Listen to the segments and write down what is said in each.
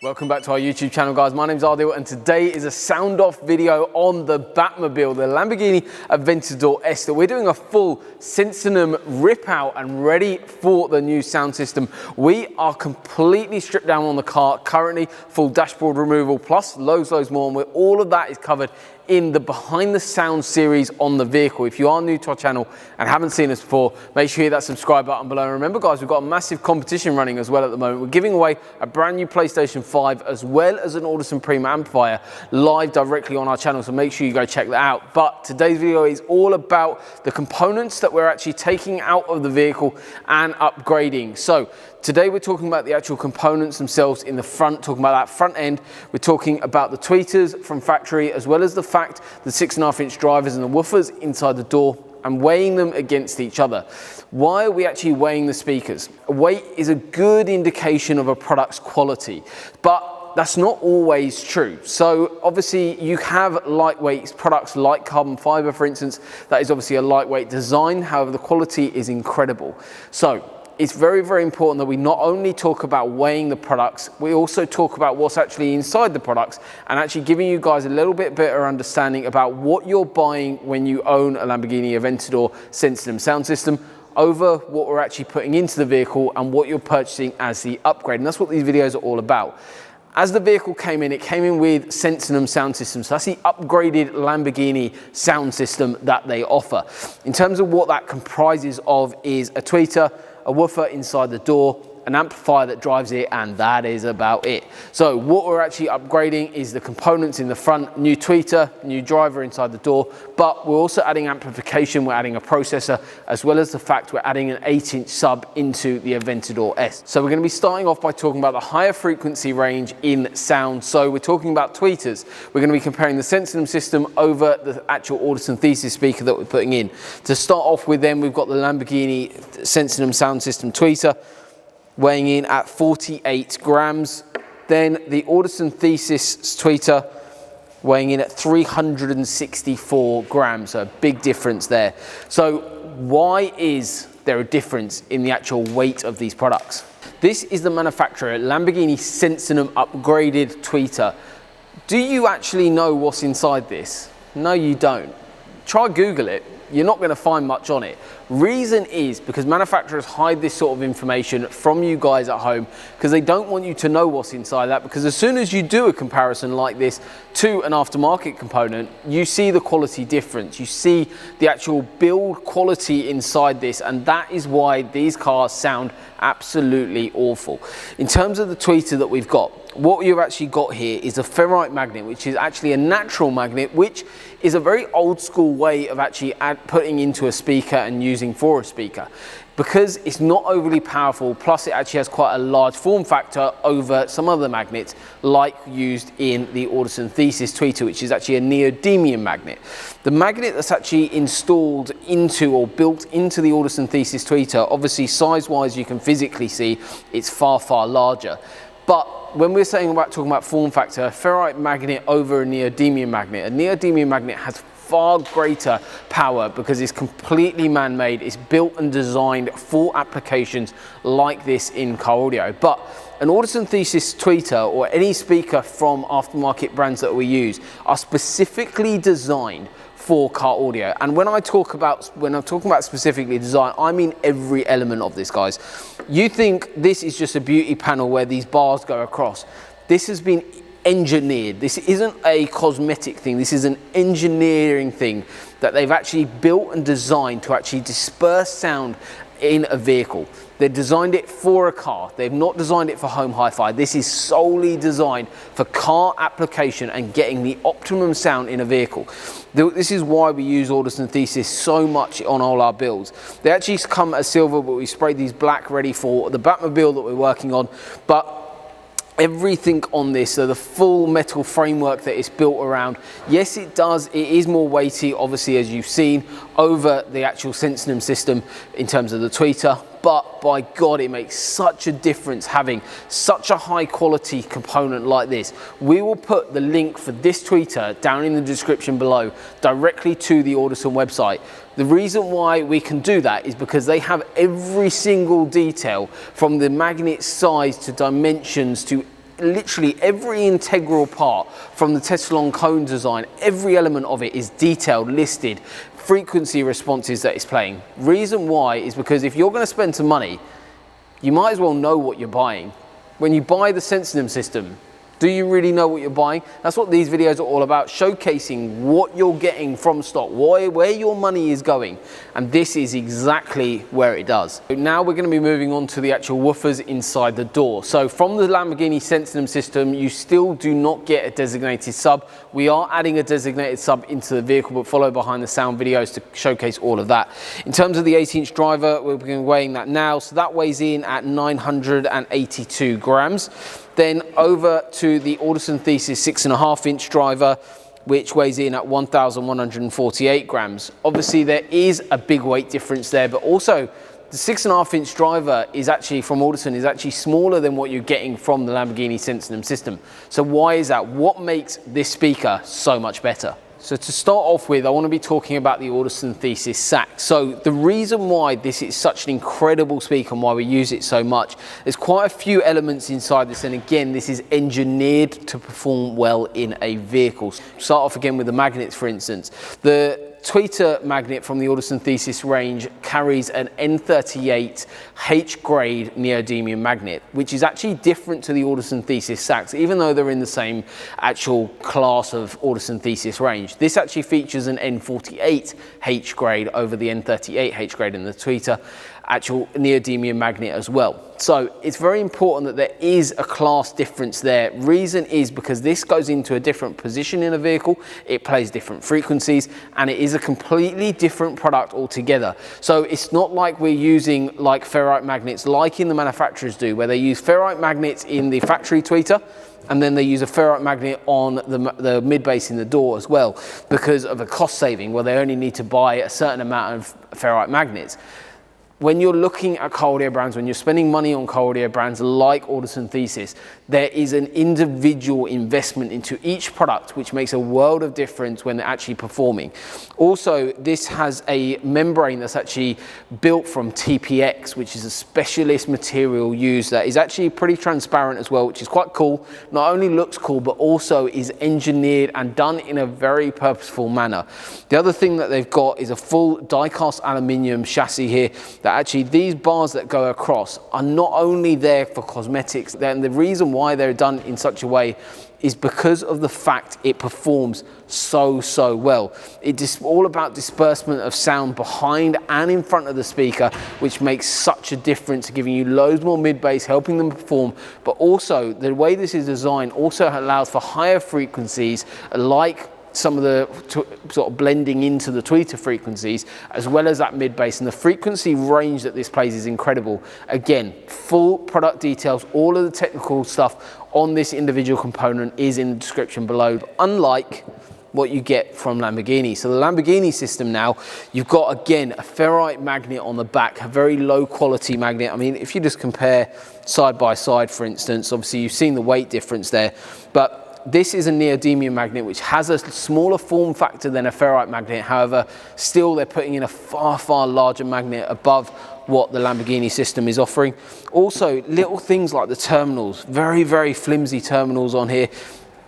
Welcome back to our YouTube channel, guys. My name's Adil, and today is a sound off video on the Batmobile, the Lamborghini Aventador S, that we're doing a full Sensonum rip out and ready for the new sound system. We are completely stripped down on the car currently, full dashboard removal, plus loads more, and all of that is covered in the Behind the Sound series on the vehicle. If you are new to our channel and haven't seen us before, make sure you hit that subscribe button below. And remember, guys, we've got a massive competition running as well at the moment. We're giving away a brand new PlayStation 5 as well as an Audison Premium amplifier live directly on our channel, so make sure you go check that out. But today's video is all about the components that we're actually taking out of the vehicle and upgrading. So today we're talking about the actual components themselves in the front, talking about that front end. We're talking about the tweeters from factory, as well as the fact the 6.5-inch drivers and the woofers inside the door, and weighing them against each other. Why are we actually weighing the speakers? Weight is a good indication of a product's quality, but that's not always true. So obviously you have lightweight products like carbon fiber, for instance. That is obviously a lightweight design. However, the quality is incredible. So it's very, very important that we not only talk about weighing the products, we also talk about what's actually inside the products, and actually giving you guys a little bit better understanding about what you're buying when you own a Lamborghini Aventador Sensonum sound system over what we're actually putting into the vehicle and what you're purchasing as the upgrade. And that's what these videos are all about. As the vehicle came in, it came in with Sensonum sound system. So that's the upgraded Lamborghini sound system that they offer. In terms of what that comprises of is a tweeter, a woofer inside the door, an amplifier that drives it, and that is about it. So what we're actually upgrading is the components in the front: new tweeter, new driver inside the door, but we're also adding amplification, we're adding a processor, as well as the fact we're adding an 8-inch sub into the Aventador S. So we're going to be starting off by talking about the higher frequency range in sound. So we're talking about tweeters. We're going to be comparing the Sensonum system over the actual Audison Thesis speaker that we're putting in. To start off with, then we've got the Lamborghini Sensonum sound system tweeter, weighing in at 48 grams. Then the Audison Thesis tweeter, weighing in at 364 grams, so a big difference there. So why is there a difference in the actual weight of these products? This is the manufacturer, Lamborghini Sensonum upgraded tweeter. Do you actually know what's inside this? No, you don't. Try Google it. You're not going to find much on it. Reason is because manufacturers hide this sort of information from you guys at home, because they don't want you to know what's inside that, because as soon as you do a comparison like this to an aftermarket component, you see the quality difference. You see the actual build quality inside this, and that is why these cars sound absolutely awful. In terms of the tweeter that we've got, what you've actually got here is a ferrite magnet, which is actually a natural magnet, which is a very old school way of actually putting into a speaker and using for a speaker, because it's not overly powerful, plus it actually has quite a large form factor over some other magnets like used in the Audison Thesis tweeter, which is actually a neodymium magnet. The magnet that's actually installed into or built into the Audison Thesis tweeter, obviously size wise you can physically see it's far larger, but when we're talking about form factor, a ferrite magnet over a neodymium magnet has far greater power because it's completely man-made. It's built and designed for applications like this in car audio. But an Audison Thesis tweeter or any speaker from aftermarket brands that we use are specifically designed for car audio. And when I'm talking about specifically design, I mean every element of this, guys. You think this is just a beauty panel where these bars go across. This has been engineered. This isn't a cosmetic thing. This is an engineering thing that they've actually built and designed to actually disperse sound in a vehicle. They've designed it for a car. They've not designed it for home hi-fi. This is solely designed for car application and getting the optimum sound in a vehicle. This is why we use Audison Thesis so much on all our builds. They actually come as silver, but we sprayed these black ready for the Batmobile that we're working on. But everything on this, so the full metal framework that it's built around, yes, it is more weighty, obviously, as you've seen, over the actual Sensonum system in terms of the tweeter, but by God, it makes such a difference having such a high quality component like this. We will put the link for this tweeter down in the description below, directly to the Audison website. The reason why we can do that is because they have every single detail, from the magnet size to dimensions to literally every integral part from the Tessalon cone design, every element of it is detailed, listed, frequency responses that it's playing. Reason why is because if you're going to spend some money, you might as well know what you're buying. When you buy the Sensonum system, do you really know what you're buying? That's what these videos are all about, showcasing what you're getting from stock, where your money is going. And this is exactly where it does. So now we're going to be moving on to the actual woofers inside the door. So from the Lamborghini Sensonum system, you still do not get a designated sub. We are adding a designated sub into the vehicle, but follow behind the sound videos to showcase all of that. In terms of the 8-inch driver, we're going to be weighing that now. So that weighs in at 982 grams. Then over to the Audison Thesis 6.5-inch driver, which weighs in at 1,148 grams. Obviously, there is a big weight difference there, but also the 6.5-inch driver is actually from Audison is actually smaller than what you're getting from the Lamborghini Sensonum system. So why is that? What makes this speaker so much better? So to start off with, I want to be talking about the Audison Thesis SAC. So the reason why this is such an incredible speaker and why we use it so much, there's quite a few elements inside this, and again, this is engineered to perform well in a vehicle. Start off again with the magnets, for instance. The tweeter magnet from the Audison Thesis range carries an N38 H-grade neodymium magnet, which is actually different to the Audison Thesis SACs, even though they're in the same actual class of Audison Thesis range. This actually features an N48 H-grade over the N38 H-grade in the tweeter actual neodymium magnet as well. So it's very important that there is a class difference there. Reason is because this goes into a different position in a vehicle, it plays different frequencies, and it is a completely different product altogether. So it's not like we're using like ferrite magnets like in the manufacturers do, where they use ferrite magnets in the factory tweeter, and then they use a ferrite magnet on the mid-bass in the door as well, because of a cost saving, where they only need to buy a certain amount of ferrite magnets. When you're looking at car audio brands, when you're spending money on car audio brands like Audison Thesis, there is an individual investment into each product, which makes a world of difference when they're actually performing. Also, this has a membrane that's actually built from TPX, which is a specialist material used that is actually pretty transparent as well, which is quite cool. Not only looks cool, but also is engineered and done in a very purposeful manner. The other thing that they've got is a full die-cast aluminium chassis here, that actually these bars that go across are not only there for cosmetics, and the reason why they're done in such a way is because of the fact it performs so well. It's all about disbursement of sound behind and in front of the speaker, which makes such a difference, giving you loads more mid-bass, helping them perform, but also the way this is designed also allows for higher frequencies, like some of the sort of blending into the tweeter frequencies, as well as that mid-bass, and the frequency range that this plays is incredible. Again, full product details, all of the technical stuff on this individual component is in the description below, unlike what you get from Lamborghini. So the Lamborghini system now, you've got again a ferrite magnet on the back, a very low quality magnet. I mean, if you just compare side by side, for instance, obviously you've seen the weight difference there, but this is a neodymium magnet which has a smaller form factor than a ferrite magnet. However, still they're putting in a far larger magnet above what the Lamborghini system is offering. Also, little things like the terminals, very flimsy terminals on here.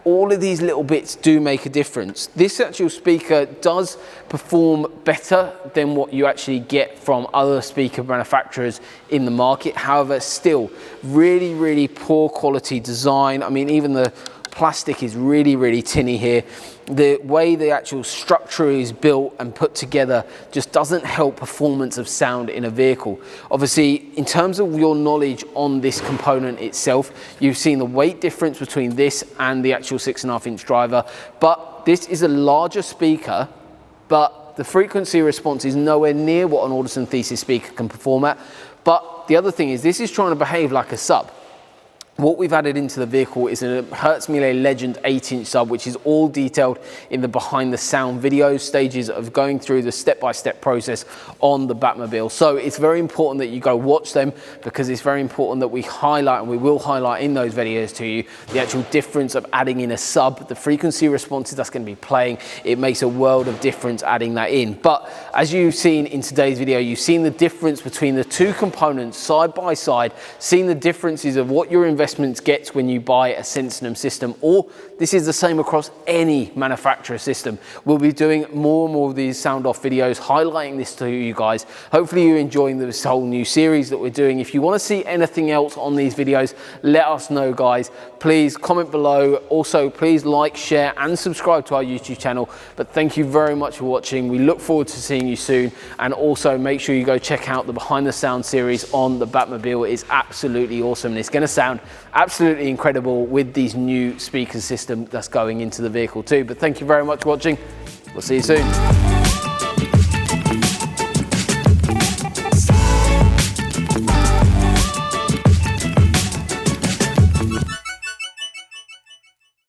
All of these little bits do make a difference. This actual speaker does perform better than what you actually get from other speaker manufacturers in the market. However, still really poor quality design. I mean, even the plastic is really tinny here. The way the actual structure is built and put together just doesn't help performance of sound in a vehicle. Obviously, in terms of your knowledge on this component itself, you've seen the weight difference between this and the actual 6.5-inch driver, but this is a larger speaker, but the frequency response is nowhere near what an Audison Thesis speaker can perform at. But the other thing is, this is trying to behave like a sub. What we've added into the vehicle is a Hertzmille Legend 8-inch sub, which is all detailed in the behind the sound video stages of going through the step-by-step process on the Batmobile. So it's very important that you go watch them, because it's very important that we highlight, and we will highlight in those videos to you, the actual difference of adding in a sub, the frequency responses that's going to be playing. It makes a world of difference adding that in. But as you've seen in today's video, you've seen the difference between the two components side by side, seen the differences of what you're investing investment gets when you buy a Sensonum system, or this is the same across any manufacturer system. We'll be doing more and more of these sound off videos, highlighting this to you guys. Hopefully you're enjoying this whole new series that we're doing. If you want to see anything else on these videos, let us know, guys. Please comment below. Also, please like, share and subscribe to our YouTube channel. But thank you very much for watching. We look forward to seeing you soon, and also make sure you go check out the Behind the Sound series on the Batmobile. It's absolutely awesome, and it's going to sound absolutely incredible with these new speaker system that's going into the vehicle too. But thank you very much for watching. We'll see you soon.